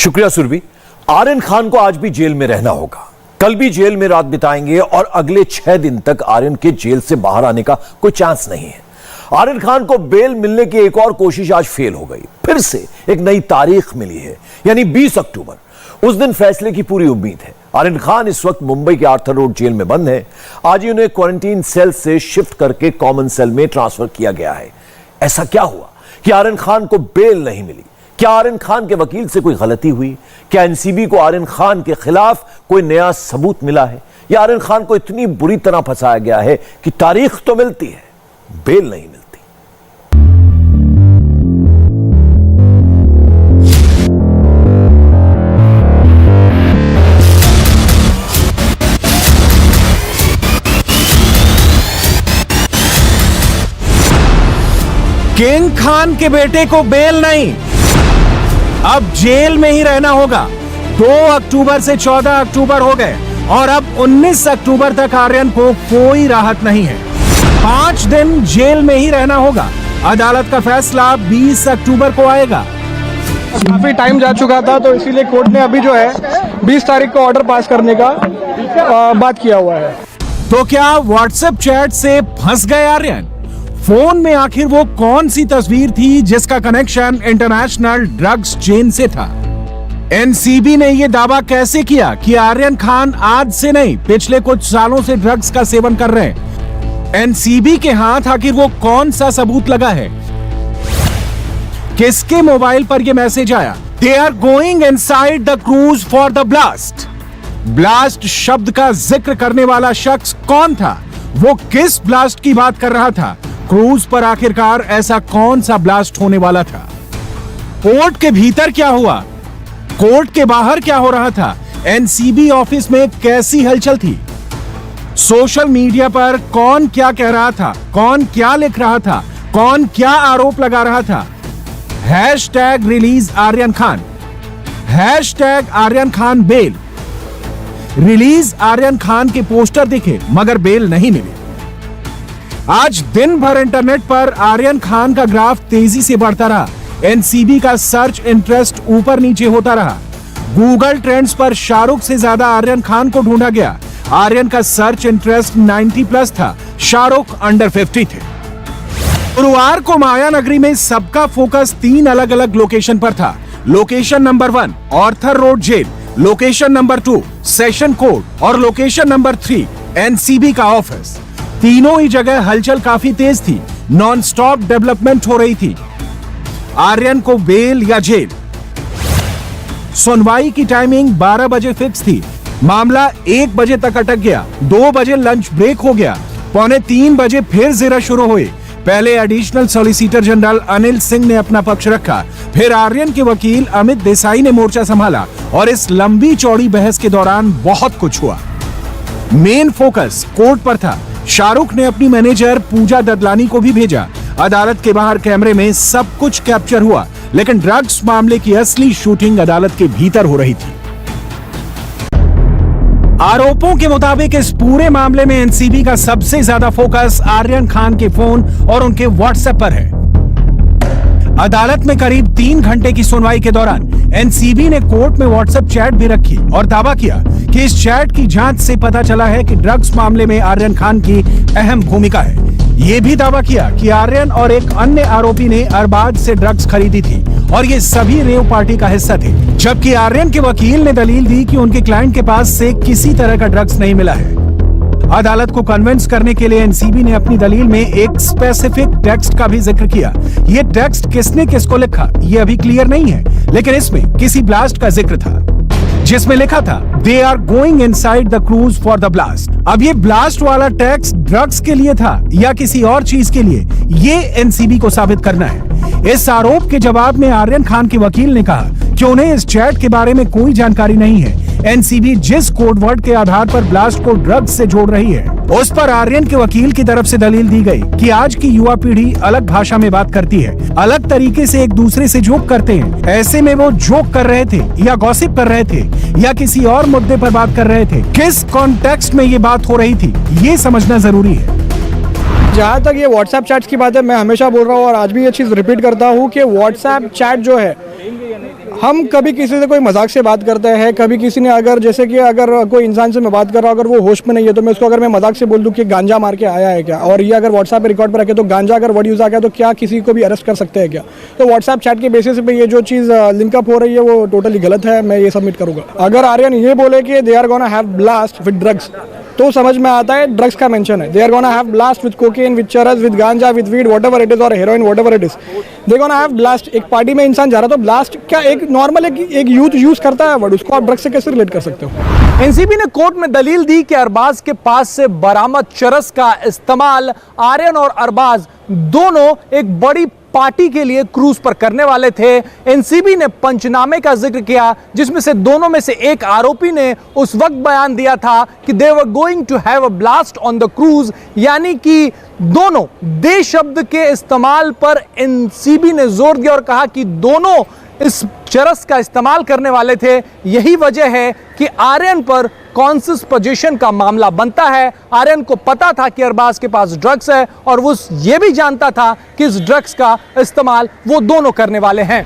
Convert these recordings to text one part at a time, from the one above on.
शुक्रिया सुरभि। आर्यन खान को आज भी जेल में रहना होगा, कल भी जेल में रात बिताएंगे और अगले 6 दिन तक आर्यन के जेल से बाहर आने का कोई चांस नहीं है। आर्यन खान को बेल मिलने की एक और कोशिश आज फेल हो गई। फिर से एक नई तारीख मिली है, यानी 20 अक्टूबर। उस दिन फैसले की पूरी उम्मीद है। आर्यन खान इस वक्त मुंबई के आर्थर रोड जेल में बंद है। आज ही उन्हें क्वारंटीन सेल से शिफ्ट करके कॉमन सेल में ट्रांसफर किया गया है। ऐसा क्या हुआ कि आर्यन खान को बेल नहीं मिली? क्या आर्यन खान के वकील से कोई गलती हुई? क्या एनसीबी को आर्यन खान के खिलाफ कोई नया सबूत मिला है, या आर्यन खान को इतनी बुरी तरह फंसाया गया है कि तारीख तो मिलती है, बेल नहीं मिलती? किंग खान के बेटे को बेल नहीं, अब जेल में ही रहना होगा। 2 अक्टूबर से 14 अक्टूबर हो गए और अब 19 अक्टूबर तक आर्यन को कोई राहत नहीं है। 5 दिन जेल में ही रहना होगा। अदालत का फैसला 20 अक्टूबर को आएगा। काफी टाइम जा चुका था, तो इसीलिए कोर्ट ने अभी जो है 20 तारीख को ऑर्डर पास करने का बात किया हुआ है। तो क्या व्हाट्सएप चैट से फंस गए आर्यन? फोन में आखिर वो कौन सी तस्वीर थी जिसका कनेक्शन इंटरनेशनल ड्रग्स चेन से था? एनसीबी ने यह दावा कैसे किया कि आर्यन खान आज से नहीं पिछले कुछ सालों से ड्रग्स का सेवन कर रहे हैं? एनसीबी के हाथ आखिर वो कौन सा सबूत लगा है? किसके मोबाइल पर यह मैसेज आया? They are going inside the cruise for the blast. Blast शब्द का जिक्र करने वाला शख्स कौन था? वो किस ब्लास्ट की बात कर रहा था? क्रूज पर आखिरकार ऐसा कौन सा ब्लास्ट होने वाला था? कोर्ट के भीतर क्या हुआ? कोर्ट के बाहर क्या हो रहा था? एनसीबी ऑफिस में कैसी हलचल थी? सोशल मीडिया पर कौन क्या कह रहा था? कौन क्या लिख रहा था? कौन क्या आरोप लगा रहा था? Hashtag release Aryan Khan, hashtag Aryan Khan bail. Release Aryan Khan के पोस्टर दिखे मगर बेल नहीं मिली। आज दिन भर इंटरनेट पर आर्यन खान का ग्राफ तेजी से बढ़ता रहा। एनसीबी का सर्च इंटरेस्ट ऊपर नीचे होता रहा। गूगल ट्रेंड्स पर शाहरुख से ज्यादा आर्यन खान को ढूंढा गया। आर्यन का सर्च इंटरेस्ट 90+ था, शाहरुख अंडर 50 थे। गुरुवार को माया नगरी में सबका फोकस 3 अलग अलग लोकेशन पर था। Location number 1 Arthur Road jail, location number 2 session court और लोकेशन नंबर 3 एनसीबी का ऑफिस। तीनों ही जगह हलचल काफी तेज थी, नॉन स्टॉप डेवलपमेंट हो रही थी। आर्यन को बेल या जेल? सुनवाई की टाइमिंग 12 बजे फिक्स थी। मामला 1 बजे तक अटक गया। 2 बजे लंच ब्रेक हो गया। 2:45 बजे फिर जिरा शुरू हुई। पहले additional solicitor general Anil Singh ने अपना पक्ष रखा, फिर आर्यन के वकील अमित देसाई ने मोर्चा संभाला और इस लंबी चौड़ी बहस के दौरान बहुत कुछ हुआ। मेन फोकस कोर्ट पर था। शाहरुख ने अपनी मैनेजर पूजा ददलानी को भी भेजा। अदालत के बाहर कैमरे में सब कुछ कैप्चर हुआ, लेकिन ड्रग्स मामले की असली शूटिंग अदालत के भीतर हो रही थी। आरोपों के मुताबिक इस पूरे मामले में एनसीबी का सबसे ज्यादा फोकस आर्यन खान के फोन और उनके व्हाट्सएप पर है। अदालत में करीब 3 घंटे की सुनवाई के दौरान एनसीबी ने कोर्ट में व्हाट्सएप चैट भी रखी और दावा किया कि इस चैट की जांच से पता चला है कि ड्रग्स मामले में आर्यन खान की अहम भूमिका है। ये भी दावा किया कि आर्यन और एक अन्य आरोपी ने अरबाज से ड्रग्स खरीदी थी और ये सभी रेव पार्टी का हिस्सा थे। जबकि आर्यन के वकील ने दलील दी कि उनके क्लाइंट के पास से किसी तरह का ड्रग्स नहीं मिला है। अदालत को कन्विंस करने के लिए एनसीबी ने अपनी दलील में एक स्पेसिफिक टेक्स्ट का भी जिक्र किया। ये टेक्स्ट किसने किसको लिखा ये अभी क्लियर नहीं है, लेकिन इसमें किसी ब्लास्ट का जिक्र था जिसमें लिखा था they are going inside the cruise for the blast. अब ये ब्लास्ट वाला टेक्स्ट ड्रग्स के लिए था या किसी और चीज के लिए, ये एनसीबी को साबित करना है। इस आरोप के जवाब में आर्यन खान के वकील ने कहा कि उन्हें इस चैट के बारे में कोई जानकारी नहीं है। एनसीबी जिस कोडवर्ड के आधार पर ब्लास्ट को ड्रग्स से जोड़ रही है, उस पर आर्यन के वकील की तरफ से दलील दी गई कि आज की युवा पीढ़ी अलग भाषा में बात करती है, अलग तरीके से एक दूसरे से जोक करते हैं। ऐसे में वो जोक कर रहे थे या गॉसिप कर रहे थे या किसी और मुद्दे पर बात कर रहे थे, किस कॉन्टेक्स्ट में ये बात हो रही थी, ये समझना जरूरी है। जहाँ तक ये व्हाट्सएप चैट्स की बात है, मैं हमेशा बोल रहा हूँ और आज भी ये चीज़ रिपीट करता हूँ कि व्हाट्सएप चैट जो है हम कभी किसी से कोई मजाक से बात करते हैं, कभी किसी ने अगर जैसे कि अगर कोई इंसान से मैं बात कर रहा हूँ, अगर वो होश में नहीं है तो मैं उसको अगर मैं मजाक से बोल दूँ कि गांजा मार के आया है क्या, और ये अगर व्हाट्सएप पे रिकॉर्ड पर रखे तो गांजा अगर वर्ड यूज़ आ गया तो क्या किसी को भी अरेस्ट कर सकते हैं क्या? तो व्हाट्सएप चैट के बेसिस पे ये जो चीज़ लिंकअप हो रही है वो टोटली गलत है, मैं ये सबमिट करूँगा। अगर आर्यन ये बोले कि they are gonna have blast with drugs तो समझ में आता है ड्रग्स का मेंशन है। They are gonna have blast with cocaine, with charas, with ganja, with weed, whatever it is, और heroin, whatever it is, they gonna have blast. एक party में इंसान जा रहा तो ब्लास्ट क्या एक नॉर्मल एक यूथ यूज करता है वर्ड, उसको आप ड्रग्स से कैसे रिलेट कर सकते हो? एनसीबी ने कोर्ट में दलील दी कि अरबाज के पास से बरामद चरस का इस्तेमाल आर्यन और अरबाज दोनों एक बड़ी पार्टी के लिए क्रूज पर करने वाले थे। एनसीबी ने पंचनामे का जिक्र किया जिसमें से दोनों में से एक आरोपी ने उस वक्त बयान दिया था कि they were going to have a blast on the cruise, यानी कि दोनों दे शब्द के इस्तेमाल पर एनसीबी ने जोर दिया और कहा कि दोनों इस चरस का इस्तेमाल करने वाले थे। यही वजह है कि आर्यन पर कॉन्सियस पोजीशन का मामला बनता है। आर्यन को पता था कि अरबाज के पास ड्रग्स है और वो ये भी जानता था कि इस ड्रग्स का इस्तेमाल वो दोनों करने वाले हैं।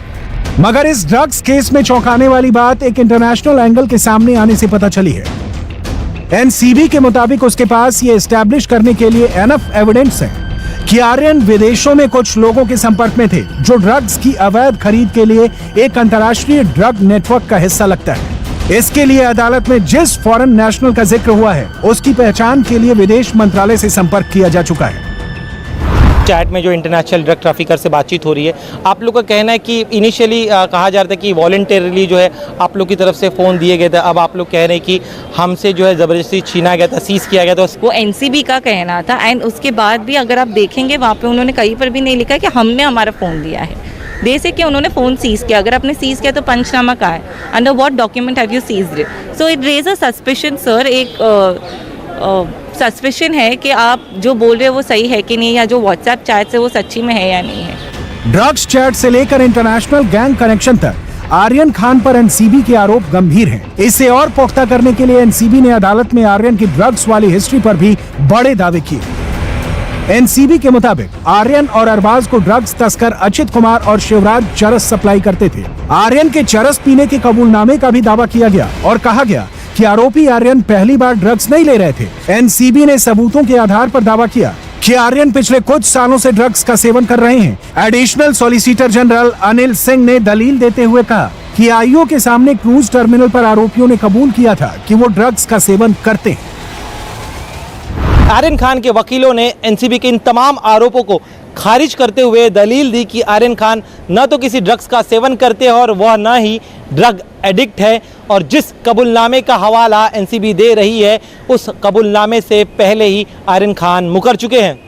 मगर इस ड्रग्स केस में चौंकाने वाली बात एक इंटरनेशनल एंगल के सामने आने से पता चली है। एनसीबी के मुताबिक उसके पास ये एस्टैब्लिश करने के लिए एनफ एविडेंस है कि आर्यन विदेशों में कुछ लोगों के संपर्क में थे जो ड्रग्स की अवैध खरीद के लिए एक अंतर्राष्ट्रीय ड्रग नेटवर्क का हिस्सा लगता है। इसके लिए अदालत में जिस फॉरेन नेशनल का जिक्र हुआ है उसकी पहचान के लिए विदेश मंत्रालय से संपर्क किया जा चुका है। चैट में जो इंटरनेशनल ड्रग ट्रैफिकर से बातचीत हो रही है, आप लोग का कहना है कि इनिशियली कहा जा रहा था कि वॉलंटरली जो है आप लोग की तरफ से फ़ोन दिए गए थे, अब आप लोग कह रहे हैं कि हमसे जो है ज़बरदस्ती छीना गया था, सीज़ किया गया था। वो एनसीबी का कहना था एंड उसके बाद भी अगर आप देखेंगे वहाँ पे उन्होंने कहीं पर भी नहीं लिखा कि हमने हमारा फ़ोन दिया है। दे से कि उन्होंने फ़ोन सीज़ किया, अगर आपने सीज़ किया तो पंचनामा कहाँ है, under what document have you seized it? So it raise a suspicion sir, एक सस्पिशन है कि आप जो बोल रहे हो वो सही है कि नहीं, या जो व्हाट्सएप चैट से वो सच्ची में है या नहीं है। ड्रग्स चैट से लेकर इंटरनेशनल गैंग कनेक्शन तक आर्यन खान पर एनसीबी के आरोप गंभीर हैं। इसे और पुख्ता करने के लिए एनसीबी ने अदालत में आर्यन की ड्रग्स वाली हिस्ट्री पर भी बड़े दावे किए। एनसीबी के मुताबिक आर्यन और अरबाज को ड्रग्स तस्कर अचित कुमार और शिवराज चरस सप्लाई करते थे। आर्यन के चरस पीने के कबूलनामे का भी दावा किया गया और कहा गया कि आरोपी आर्यन पहली बार ड्रग्स नहीं ले रहे थे। एनसीबी ने सबूतों के आधार पर दावा किया कि आर्यन पिछले कुछ सालों से ड्रग्स का सेवन कर रहे हैं। Additional solicitor general Anil Singh ने दलील देते हुए कहा कि आईओ के सामने क्रूज टर्मिनल पर आरोपियों ने कबूल किया था कि वो ड्रग्स का सेवन करते हैं। आर्यन खान के वकीलों ने एनसीबी के इन तमाम आरोपों को खारिज करते हुए दलील दी कि आर्यन खान न तो किसी ड्रग्स का सेवन करते हैं और वह न ही ड्रग एडिक्ट है, और जिस कबूलनामे का हवाला एनसीबी दे रही है उस कबूलनामे से पहले ही आर्यन खान मुकर चुके हैं।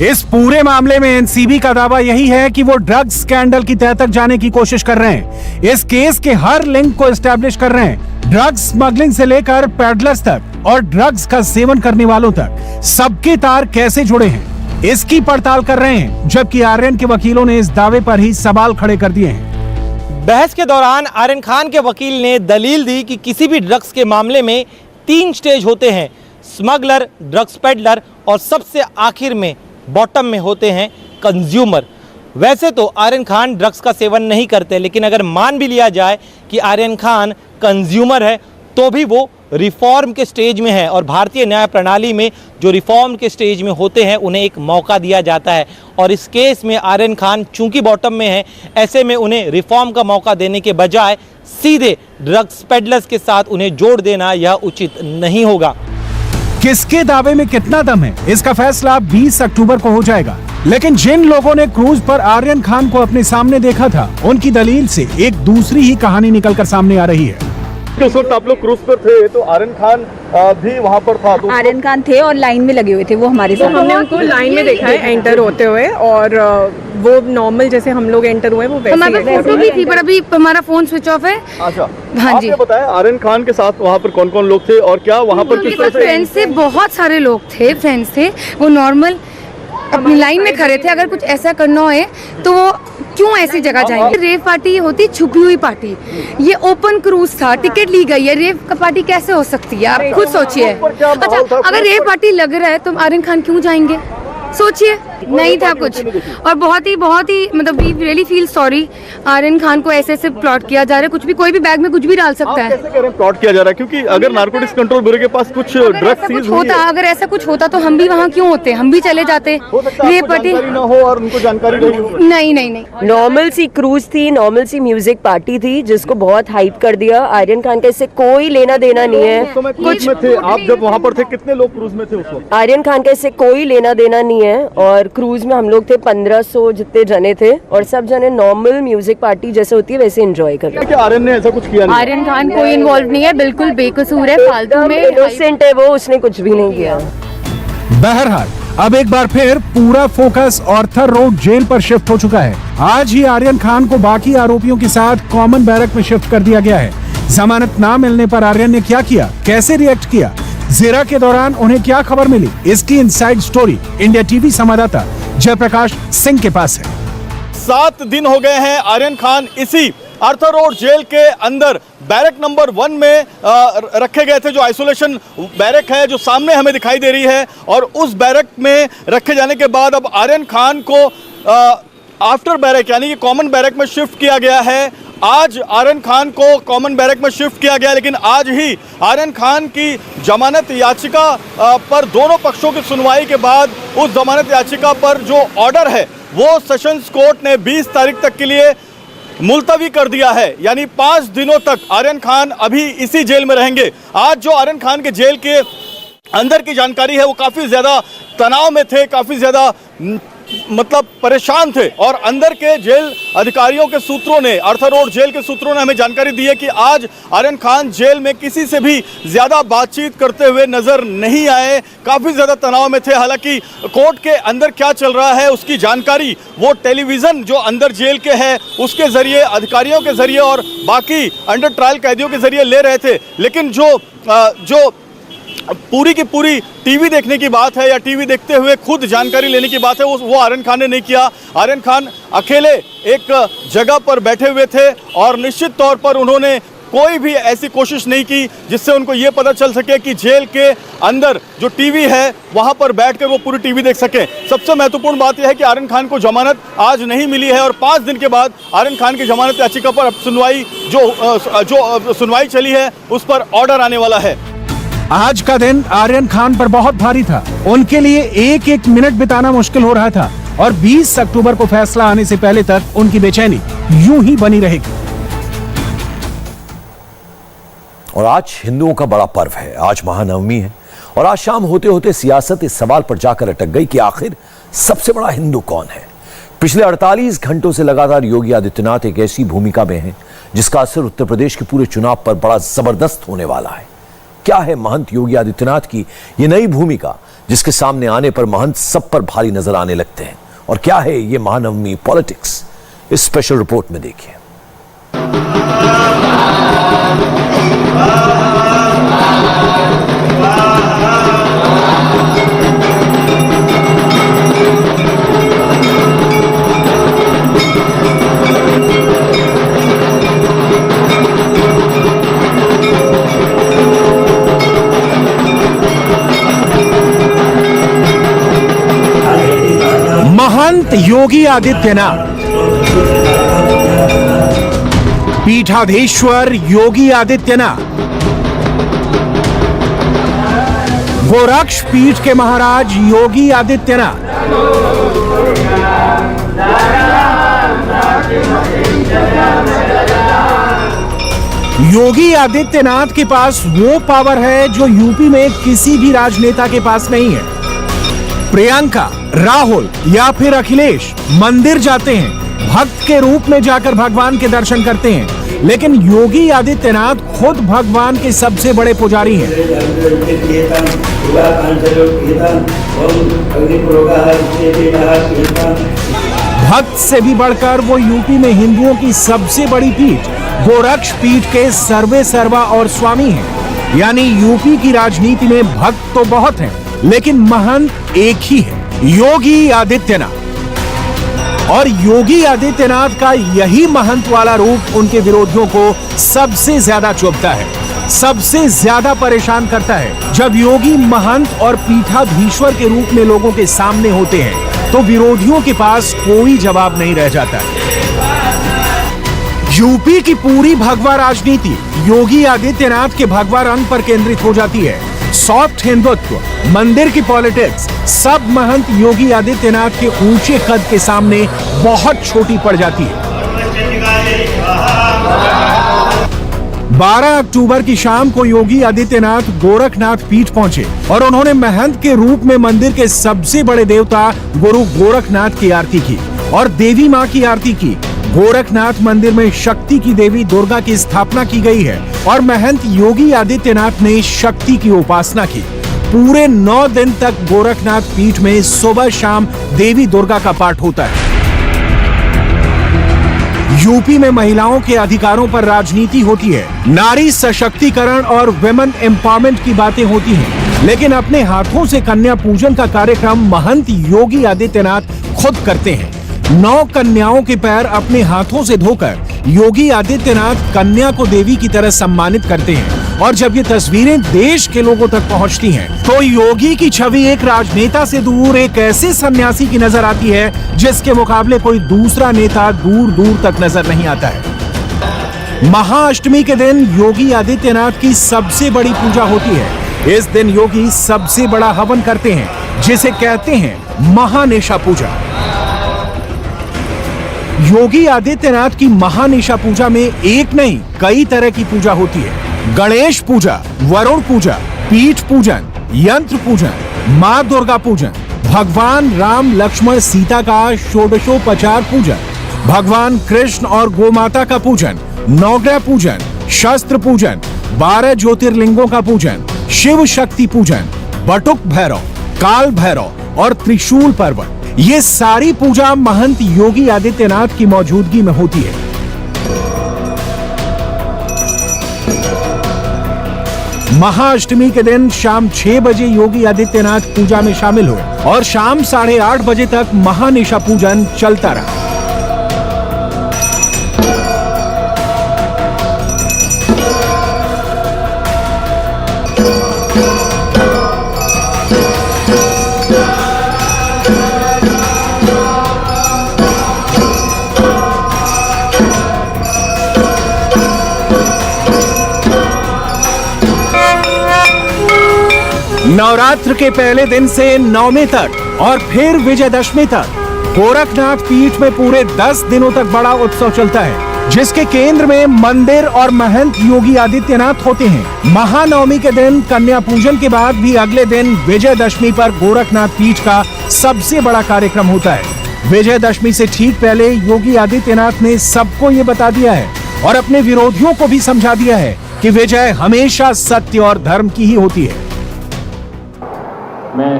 इस पूरे मामले में एनसीबी का दावा यही है कि वो ड्रग्स स्कैंडल की तह तक जाने की कोशिश कर रहे हैं। इस केस के हर लिंक को एस्टैब्लिश कर रहे हैं। ड्रग्स स्मगलिंग से लेकर पैडलर्स तक और ड्रग्स का सेवन करने वालों तक सबके तार कैसे जुड़े हैं, इसकी पड़ताल कर रहे हैं। जबकि आर्यन के वकीलों ने इस दावे पर ही सवाल खड़े कर दिए हैं। बहस के दौरान आर्यन खान के वकील ने दलील दी कि किसी भी ड्रग्स के मामले में 3 स्टेज होते हैं, स्मगलर, ड्रग्स पेडलर और सबसे आखिर में बॉटम में होते हैं कंज्यूमर। वैसे तो आर्यन खान ड्रग्स का सेवन नहीं करते, लेकिन अगर मान भी लिया जाए कि आर्यन खान कंज्यूमर है तो भी वो रिफॉर्म के स्टेज में है, और भारतीय न्याय प्रणाली में जो रिफॉर्म के स्टेज में होते हैं उन्हें एक मौका दिया जाता है। और इस केस में आर्यन खान चूंकि बॉटम में है, ऐसे में उन्हें रिफॉर्म का मौका देने के बजाय सीधे ड्रग्स पेडलर्स के साथ उन्हें जोड़ देना यह उचित नहीं होगा। किसके दावे में कितना दम है, इसका फैसला 20 अक्टूबर को हो जाएगा। लेकिन जिन लोगों ने क्रूज पर आर्यन खान को अपने सामने देखा था, उनकी दलील से एक दूसरी ही कहानी निकलकर सामने आ रही है। उस वक्त आप लोग क्रूज पर थे तो आर्यन खान भी वहाँ पर था, तो आर्यन खान थे और लाइन में लगे हुए थे वो हमारे साथ। हमने उनको लाइन में देखा है एंटर होते हुए, और वो नॉर्मल जैसे हम लोग एंटर हुए वो वैसे हमारे फोटो भी थी, पर अभी हमारा फोन स्विच ऑफ है। अच्छा, हाँ जी। आपने बताया आर्यन खान के साथ वहाँ पर कौन कौन लोग थे और क्या वहाँ पर किस तरह से? फ्रेंड्स थे, बहुत सारे लोग थे, फ्रेंड्स थे। वो नॉर्मल अपनी लाइन में खड़े थे। अगर कुछ ऐसा करना हो तो वो क्यों ऐसी जगह जाएंगे? रेव पार्टी होती छुपी हुई पार्टी, ये ओपन क्रूज था, टिकट ली गई है। रेव का पार्टी कैसे हो सकती है, आप खुद सोचिए। अच्छा, अगर रेव पार्टी लग रहा है तो आर्यन खान क्यों जाएंगे? सोचिए, नहीं था कुछ। और बहुत ही मतलब we really feel sorry, Aryan Khan को ऐसे प्लॉट किया जा रहा है। कुछ भी, कोई भी बैग में कुछ भी डाल सकता है। कैसे कह रहे हैं प्लॉट किया जा रहा है? क्योंकि अगर नारकोटिक्स कंट्रोल ब्यूरो के पास कुछ ड्रग्स सीज हुई है, अगर ऐसा कुछ होता तो हम भी वहाँ क्यों होते, हम भी चले जाते। रेप पार्टी ना हो और उनको जानकारी नहीं। नॉर्मल सी क्रूज थी, नॉर्मल सी म्यूजिक पार्टी थी जिसको बहुत हाइप कर दिया। आर्यन खान का इससे कोई लेना देना नहीं है। कुछ में थे आप जब वहाँ पर थे, कितने लोग क्रूज में थे उस वक्त? आर्यन खान का इससे कोई लेना देना नहीं है। और क्रूज में हम लोग थे 1500 जितने जने थे, और सब जने नॉर्मल म्यूजिक पार्टी जैसे होती है वैसे एंजॉय कर रहे हैं। आर्यन ने ऐसा कुछ किया नहीं? आर्यन खान कोई इन्वॉल्व नहीं है, बिल्कुल बेकसूर है, फालतू में इनोसेंट है वो, उसने कुछ भी नहीं किया। बहरहाल अब एक बार फिर पूरा फोकस ऑर्थर रोड जेल पर शिफ्ट हो चुका है। आज ही आर्यन खान को बाकी आरोपियों के साथ कॉमन बैरक में शिफ्ट कर दिया गया है। जमानत ना मिलने पर आर्यन ने क्या किया, कैसे रिएक्ट किया, जेरा के दौरान उन्हें क्या खबर मिली, इसकी इनसाइड स्टोरी इंडिया टीवी संवाददाता जयप्रकाश सिंह के पास है। 7 दिन हो गए हैं आर्यन खान इसी आर्थर रोड जेल के अंदर बैरक नंबर 1 में रखे गए थे। जो आइसोलेशन बैरक है जो सामने हमें दिखाई दे रही है, और उस बैरक में रखे जाने के बाद अब आर्यन खान को आफ्टर बैरक यानी कि कॉमन बैरक में शिफ्ट किया गया है। आज आर्यन खान को कॉमन बैरक में शिफ्ट किया गया, लेकिन आज ही आर्यन खान की जमानत याचिका पर दोनों पक्षों की सुनवाई के बाद उस जमानत याचिका पर जो ऑर्डर है वो सेशंस कोर्ट ने 20 तारीख तक के लिए मुलतवी कर दिया है। यानी 5 दिनों तक आर्यन खान अभी इसी जेल में रहेंगे। आज जो आर्यन खान के जेल के अंदर की जानकारी है वो काफ़ी ज़्यादा तनाव में थे, काफ़ी ज़्यादा मतलब परेशान थे, और अंदर के जेल अधिकारियों के सूत्रों ने, आर्थर रोड जेल के सूत्रों ने हमें जानकारी दी है कि आज आर्यन खान जेल में किसी से भी ज़्यादा बातचीत करते हुए नज़र नहीं आए, काफ़ी ज़्यादा तनाव में थे। हालांकि कोर्ट के अंदर क्या चल रहा है उसकी जानकारी वो टेलीविज़न जो अंदर जेल के है उसके ज़रिए, अधिकारियों के ज़रिए और बाकी अंडर ट्रायल कैदियों के ज़रिए ले रहे थे। लेकिन जो पूरी की पूरी टीवी देखने की बात है या टीवी देखते हुए खुद जानकारी लेने की बात है वो आर्यन खान ने नहीं किया। आर्यन खान अकेले एक जगह पर बैठे हुए थे, और निश्चित तौर पर उन्होंने कोई भी ऐसी कोशिश नहीं की जिससे उनको ये पता चल सके कि जेल के अंदर जो टीवी है वहाँ पर बैठकर वो पूरी टीवी देख सकें। सबसे महत्वपूर्ण बात यह है कि आर्यन खान को जमानत आज नहीं मिली है, और 5 दिन के बाद आर्यन खान की जमानत याचिका पर अब सुनवाई जो सुनवाई चली है उस पर ऑर्डर आने वाला है। आज का दिन आर्यन खान पर बहुत भारी था। उनके लिए एक एक मिनट बिताना मुश्किल हो रहा था, और 20 अक्टूबर को फैसला आने से पहले तक उनकी बेचैनी यूं ही बनी रहेगी। और आज हिंदुओं का बड़ा पर्व है, आज महानवमी है, और आज शाम होते होते सियासत इस सवाल पर जाकर अटक गई कि आखिर सबसे बड़ा हिंदू कौन है। पिछले 48 घंटों से लगातार योगी आदित्यनाथ एक ऐसी भूमिका में हैं जिसका असर उत्तर प्रदेश के पूरे चुनाव पर बड़ा जबरदस्त होने वाला है। क्या है महंत योगी आदित्यनाथ की ये नई भूमिका जिसके सामने आने पर महंत सब पर भारी नजर आने लगते हैं, और क्या है ये महानवमी पॉलिटिक्स, इस स्पेशल रिपोर्ट में देखिए। महंत योगी आदित्यनाथ, पीठाधीश्वर योगी आदित्यनाथ, गोरक्ष पीठ के महाराज योगी आदित्यनाथ, योगी आदित्यनाथ के पास वो पावर है जो यूपी में किसी भी राजनेता के पास नहीं है। प्रियंका, राहुल या फिर अखिलेश मंदिर जाते हैं, भक्त के रूप में जाकर भगवान के दर्शन करते हैं, लेकिन योगी आदित्यनाथ खुद भगवान के सबसे बड़े पुजारी हैं। भक्त से भी बढ़कर वो यूपी में हिंदुओं की सबसे बड़ी पीठ गोरक्ष पीठ के सर्वे सर्वा और स्वामी हैं। यानी यूपी की राजनीति में भक्त तो बहुत हैं, लेकिन महंत एक ही है, योगी आदित्यनाथ। और योगी आदित्यनाथ का यही महंत वाला रूप उनके विरोधियों को सबसे ज्यादा चुभता है। सबसे ज्यादा परेशान करता है जब योगी महंत और पीठाधीश्वर के रूप में लोगों के सामने होते हैं तो विरोधियों के पास कोई जवाब नहीं रह जाता। यूपी की पूरी भगवा राजनीति योगी आदित्यनाथ के भगवा रंग पर केंद्रित हो जाती है। सॉफ्ट हिंदुत्व, मंदिर की पॉलिटिक्स, सब महंत योगी आदित्यनाथ के ऊंचे कद के सामने बहुत छोटी पड़ जाती है। 12 अक्टूबर की शाम को योगी आदित्यनाथ गोरखनाथ पीठ पहुंचे और उन्होंने महंत के रूप में मंदिर के सबसे बड़े देवता गुरु गोरखनाथ की आरती की और देवी मां की आरती की। गोरखनाथ मंदिर में शक्ति की देवी दुर्गा की स्थापना की गई है और महंत योगी आदित्यनाथ ने शक्ति की उपासना की। पूरे 9 दिन तक गोरखनाथ पीठ में सुबह शाम देवी दुर्गा का पाठ होता है। यूपी में महिलाओं के अधिकारों पर राजनीति होती है, नारी सशक्तिकरण और विमेन एम्पावरमेंट की बातें होती हैं, लेकिन अपने हाथों से कन्या पूजन का कार्यक्रम महंत योगी आदित्यनाथ खुद करते हैं। 9 कन्याओं के पैर अपने हाथों से धोकर योगी आदित्यनाथ कन्या को देवी की तरह सम्मानित करते हैं और जब ये तस्वीरें देश के लोगों तक पहुंचती हैं, तो योगी की छवि एक राजनेता से दूर एक ऐसे सन्यासी की नजर आती है जिसके मुकाबले कोई दूसरा नेता दूर दूर तक नजर नहीं आता है। महाअष्टमी के दिन योगी आदित्यनाथ की सबसे बड़ी पूजा होती है। इस दिन योगी सबसे बड़ा हवन करते हैं जिसे कहते हैं महानिशा पूजा। योगी आदित्यनाथ की महानिशा पूजा में एक नहीं कई तरह की पूजा होती है। गणेश पूजा, वरुण पूजा, पीठ पूजन, यंत्र पूजन, माँ दुर्गा पूजन, भगवान राम लक्ष्मण सीता का षोडशोपचार पूजन, भगवान कृष्ण और गोमाता का पूजन, नवग्रह पूजन, शस्त्र पूजन, 12 ज्योतिर्लिंगों का पूजन, शिव शक्ति पूजन, बटुक भैरव, काल भैरव और त्रिशूल पर्वत, ये सारी पूजा महंत योगी आदित्यनाथ की मौजूदगी में होती है। महाअष्टमी के दिन शाम 6 बजे योगी आदित्यनाथ पूजा में शामिल हुए और शाम 8:30 बजे तक महानिशा पूजन चलता रहा। नवरात्र के पहले दिन से नवमी तक और फिर विजयदशमी तक गोरखनाथ पीठ में पूरे 10 दिनों तक बड़ा उत्सव चलता है, जिसके केंद्र में मंदिर और महंत योगी आदित्यनाथ होते हैं। महानवमी के दिन कन्या पूजन के बाद भी अगले दिन विजयदशमी पर गोरखनाथ पीठ का सबसे बड़ा कार्यक्रम होता है। विजयदशमी से ठीक पहले योगी आदित्यनाथ ने सबको ये बता दिया है और अपने विरोधियों को भी समझा दिया है कि विजय हमेशा सत्य और धर्म की ही होती है। मैं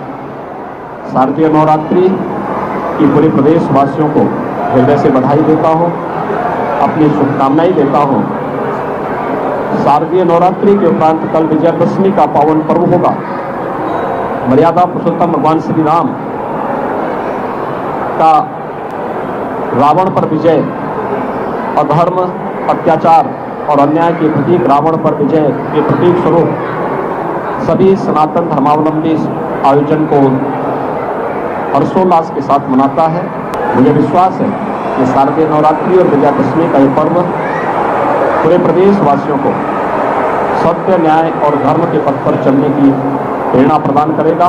शारदीय नवरात्रि की पूरे प्रदेश वासियों को हृदय से बधाई देता हूँ, अपनी शुभकामनाएं देता हूँ। शारदीय नवरात्रि के उपरांत कल विजयदशमी का पावन पर्व होगा। मर्यादा पुरुषोत्तम भगवान श्री राम का रावण पर विजय, अधर्म, अत्याचार और अन्याय के प्रतीक रावण पर विजय के प्रतीक स्वरूप सभी सनातन धर्मावलंबी आयोजन को हर्षोल्लास के साथ मनाता है। मुझे विश्वास है कि शारदीय नवरात्रि और विजयादशमी का यह पर्व पूरे प्रदेश वासियों को सत्य, न्याय और धर्म के पथ पर चलने की प्रेरणा प्रदान करेगा।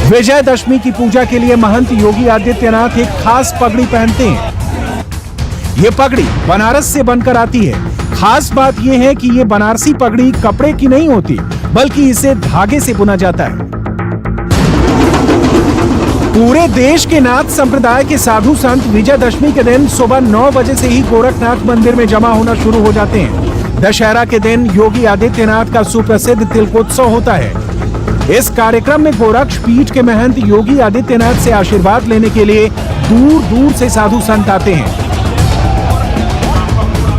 विजयदशमी की पूजा के लिए महंत योगी आदित्यनाथ एक खास पगड़ी पहनते हैं। ये पगड़ी बनारस से बनकर आती है। खास बात यह है कि ये बनारसी पगड़ी कपड़े की नहीं होती, बल्कि इसे धागे से बुना जाता है। पूरे देश के नाथ संप्रदाय के साधु संत विजयदशमी के दिन सुबह 9 बजे से ही गोरखनाथ मंदिर में जमा होना शुरू हो जाते हैं। दशहरा के दिन योगी आदित्यनाथ का सुप्रसिद्ध तिलकोत्सव होता है। इस कार्यक्रम में गोरक्ष पीठ के महंत योगी आदित्यनाथ से आशीर्वाद लेने के लिए दूर दूर से साधु संत आते हैं।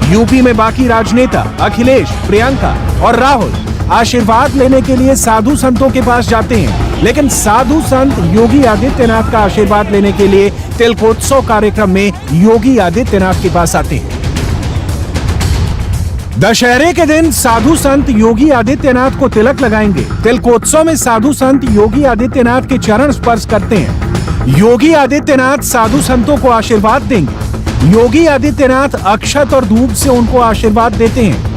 यूपी में बाकी राजनेता अखिलेश, प्रियंका और राहुल आशीर्वाद लेने के लिए साधु संतों के पास जाते हैं, लेकिन साधु संत योगी आदित्यनाथ का आशीर्वाद लेने के लिए तिलकोत्सव कार्यक्रम में योगी आदित्यनाथ के पास आते हैं। दशहरे के दिन साधु संत योगी आदित्यनाथ को तिलक लगाएंगे। तिलकोत्सव में साधु संत योगी आदित्यनाथ के चरण स्पर्श करते हैं। योगी आदित्यनाथ साधु संतों को आशीर्वाद देंगे। योगी आदित्यनाथ अक्षत और धूप से उनको आशीर्वाद देते हैं।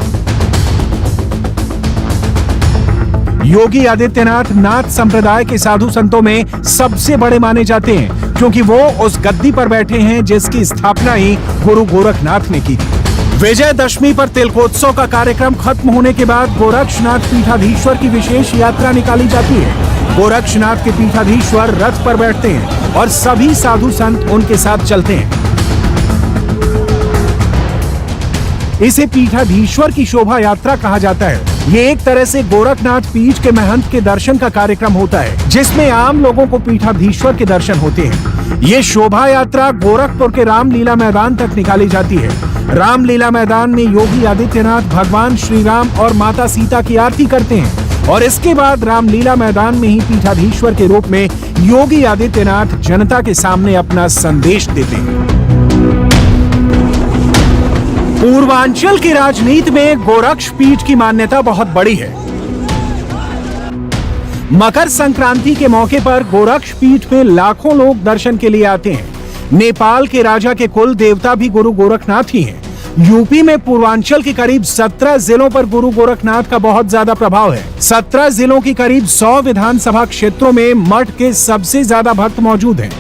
योगी आदित्यनाथ नाथ संप्रदाय के साधु संतों में सबसे बड़े माने जाते हैं, क्योंकि वो उस गद्दी पर बैठे हैं जिसकी स्थापना ही गुरु गोरखनाथ ने की थी। विजयदशमी पर तिलकोत्सव का कार्यक्रम खत्म होने के बाद गोरक्षनाथ पीठाधीश्वर की विशेष यात्रा निकाली जाती है। गोरक्षनाथ के पीठाधीश्वर रथ पर बैठते हैं और सभी साधु संत उनके साथ चलते हैं। इसे पीठाधीश्वर की शोभा यात्रा कहा जाता है। ये एक तरह से गोरखनाथ पीठ के महंत के दर्शन का कार्यक्रम होता है, जिसमें आम लोगों को पीठाधीश्वर के दर्शन होते हैं। ये शोभा यात्रा गोरखपुर के रामलीला मैदान तक निकाली जाती है। रामलीला मैदान में योगी आदित्यनाथ भगवान श्री राम और माता सीता की आरती करते हैं और इसके बाद रामलीला मैदान में ही पीठाधीश्वर के रूप में योगी आदित्यनाथ जनता के सामने अपना संदेश देते हैं। पूर्वांचल की राजनीति में गोरक्ष पीठ की मान्यता बहुत बड़ी है। मकर संक्रांति के मौके पर गोरक्ष पीठ में लाखों लोग दर्शन के लिए आते हैं। नेपाल के राजा के कुल देवता भी गुरु गोरखनाथ ही हैं। यूपी में पूर्वांचल के करीब 17 जिलों पर गुरु गोरखनाथ का बहुत ज्यादा प्रभाव है। 17 जिलों की करीब 100 विधानसभा क्षेत्रों में मठ के सबसे ज्यादा भक्त मौजूद हैं।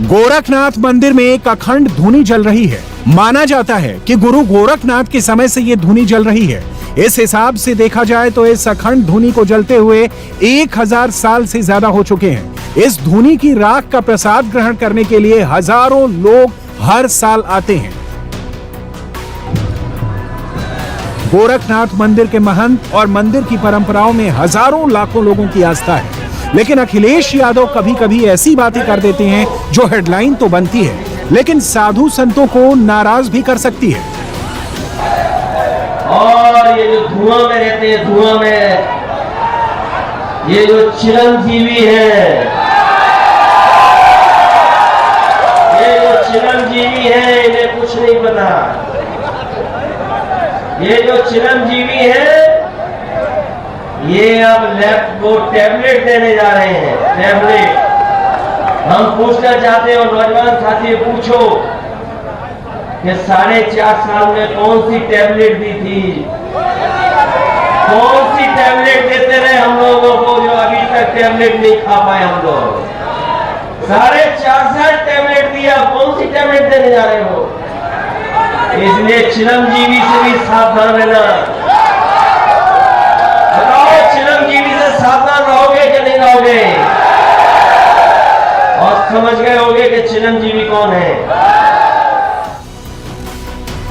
गोरखनाथ मंदिर में एक अखंड धुनी जल रही है। माना जाता है कि गुरु गोरखनाथ के समय से ये धुनी जल रही है। इस हिसाब से देखा जाए तो इस अखंड धुनी को जलते हुए 1000 साल से ज्यादा हो चुके हैं। इस धुनी की राख का प्रसाद ग्रहण करने के लिए हजारों लोग हर साल आते हैं। गोरखनाथ मंदिर के महंत और मंदिर की परंपराओं में हजारों लाखों लोगों की आस्था है, लेकिन अखिलेश यादव कभी कभी ऐसी बातें कर देते हैं जो हेडलाइन तो बनती है, लेकिन साधु संतों को नाराज भी कर सकती है। और ये जो धुआं में रहते हैं, धुआं में ये जो चिरंजीवी है, ये जो चिरंजीवी है, इन्हें कुछ नहीं पता। ये जो चिरंजीवी है, ये अब लेफ्ट को टैबलेट देने जा रहे हैं। टैबलेट हम पूछना चाहते हैं, और नौजवान साथी पूछो कि 4.5 साल में कौन सी टैबलेट दी थी, कौन सी टैबलेट देते रहे हम लोगों को, जो अभी तक टैबलेट नहीं खा पाए हम लोग। 4.5 साल टैबलेट दिया, कौन सी टैबलेट देने जा रहे हो? इसलिए चिरंजीवी से भी सावधान रहना। बताओ, चिरंजीवी से सावधान रहोगे कि नहीं रहोगे? और समझ गए होंगे कि चिरंजीवी कौन है।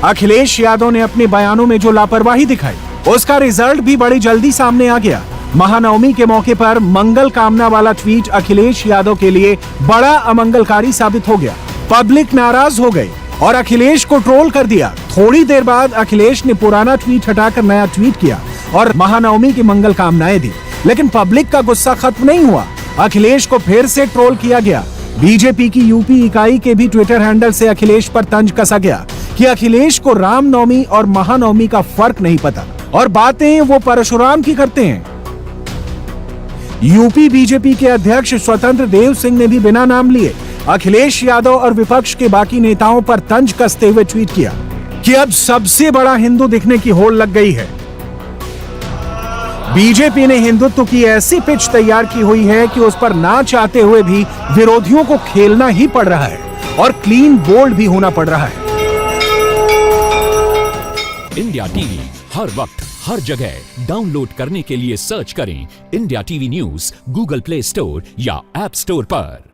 अखिलेश यादव ने अपने बयानों में जो लापरवाही दिखाई, उसका रिजल्ट भी बड़ी जल्दी सामने आ गया। महानवमी के मौके पर मंगल कामना वाला ट्वीट अखिलेश यादव के लिए बड़ा अमंगलकारी साबित हो गया। पब्लिक नाराज हो गई और अखिलेश को ट्रोल कर दिया। थोड़ी देर बाद अखिलेश ने पुराना ट्वीट हटाकर नया ट्वीट किया और महानवमी की मंगल कामनाएं दी, लेकिन पब्लिक का गुस्सा खत्म नहीं हुआ। अखिलेश को फिर से ट्रोल किया गया। बीजेपी की यूपी इकाई के भी ट्विटर हैंडल से अखिलेश पर तंज कसा गया कि अखिलेश को रामनवमी और महानवमी का फर्क नहीं पता और बातें वो परशुराम की करते हैं। यूपी बीजेपी के अध्यक्ष स्वतंत्र देव सिंह ने भी बिना नाम लिए अखिलेश यादव और विपक्ष के बाकी नेताओं पर तंज कसते हुए ट्वीट किया कि अब सबसे बड़ा हिंदू दिखने की होड़ लग गई है। बीजेपी ने हिंदुत्व की ऐसी पिच तैयार की हुई है कि उस पर ना चाहते हुए भी विरोधियों को खेलना ही पड़ रहा है और क्लीन बोल्ड भी होना पड़ रहा है। इंडिया टीवी हर वक्त हर जगह डाउनलोड करने के लिए सर्च करें India TV news Google play store या ऐप स्टोर पर।